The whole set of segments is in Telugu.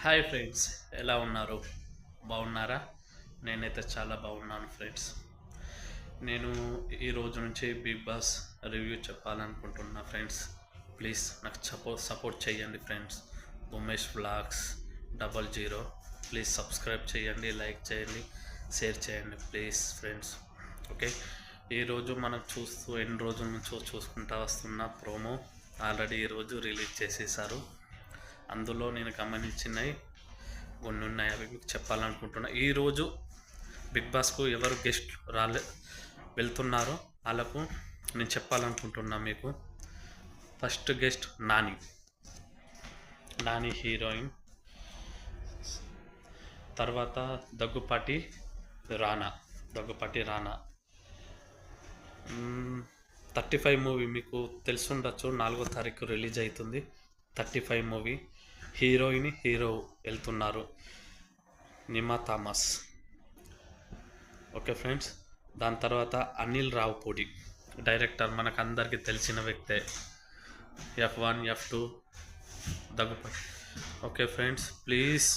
హాయ్ ఫ్రెండ్స్, ఎలా ఉన్నారు? బాగున్నారా? నేనైతే చాలా బాగున్నాను ఫ్రెండ్స్. నేను ఈ రోజు నుంచి బిగ్ బాస్ రివ్యూ చెప్పాలనుకుంటున్నా ఫ్రెండ్స్. ప్లీజ్ నాకు సపోర్ట్ చేయండి friends. Umesh vlogs 00. Please subscribe చేయండి, లైక్ చేయండి, షేర్ చేయండి ప్లీజ్ ఫ్రెండ్స్. ఓకే, ఈరోజు మనం ఎన్ని రోజుల నుంచో చూసుకుంటా వస్తున్న ప్రోమో ఆల్రెడీ ఈరోజు రిలీజ్ చేసేసారు. అందులో నేను గమనించినవి కొన్ని ఉన్నాయి, అవి మీకు చెప్పాలనుకుంటున్నా. ఈరోజు బిగ్ బాస్కు ఎవరు గెస్ట్ వెళ్తున్నారో వాళ్ళకు నేను చెప్పాలనుకుంటున్నా మీకు. First guest Nani heroine. తర్వాత దగ్గుపాటి రానా 35 మూవీ మీకు తెలుసుండొచ్చు, 4వ తారీఖు రిలీజ్ అవుతుంది 35 మూవీ. హీరో వెళ్తున్నారు నిమా థామస్. ఓకే ఫ్రెండ్స్, దాని తర్వాత అనిల్ రావుపూడి డైరెక్టర్, మనకు అందరికీ తెలిసిన వ్యక్తే. F1 F2 Daggubati. Okay friends, please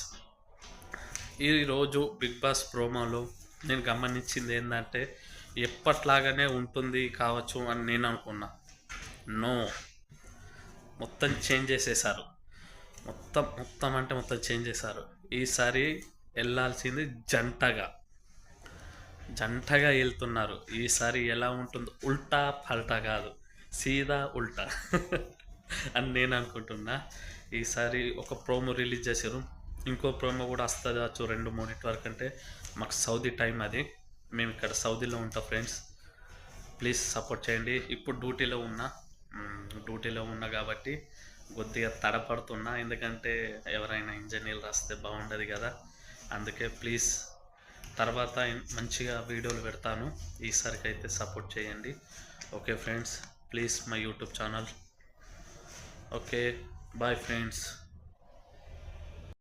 ఈరోజు బిగ్ బాస్ ప్రోమోలో నేను గమనించింది ఏంటంటే ఎప్పట్లాగానే ఉంటుంది కావచ్చు అని నేను అనుకున్నా. నో, మొత్తం చేంజ్ చేసేసారు. మొత్తం అంటే మొత్తం చేంజ్ చేశారు. ఈసారి వెళ్ళాల్సింది జంటగా వెళ్తున్నారు. ఈసారి ఎలా ఉంటుందో ఉల్టా పల్టా కాదు, సీదా ఉల్టా అని నేను అనుకుంటున్నా. ఈసారి ఒక ప్రోమో రిలీజ్ చేశారు, ఇంకో ప్రోమో కూడా వస్తుంది వచ్చు 2-3 వరకు. అంటే మాకు సౌదీ టైం అది, మేము ఇక్కడ సౌదీలో ఉంటాం ఫ్రెండ్స్. ప్లీజ్ సపోర్ట్ చేయండి. ఇప్పుడు డ్యూటీలో ఉన్నా కాబట్టి కొద్దిగా తడపడుతున్నా, ఎందుకంటే ఎవరైనా ఇంజనీర్లు రాస్తే బాగుండదు కదా, అందుకే ప్లీజ్ తర్వాత మంచిగా వీడియోలు పెడతాను. ఈసారికి అయితే సపోర్ట్ చేయండి. Okay friends, please my YouTube channel. Okay, bye friends.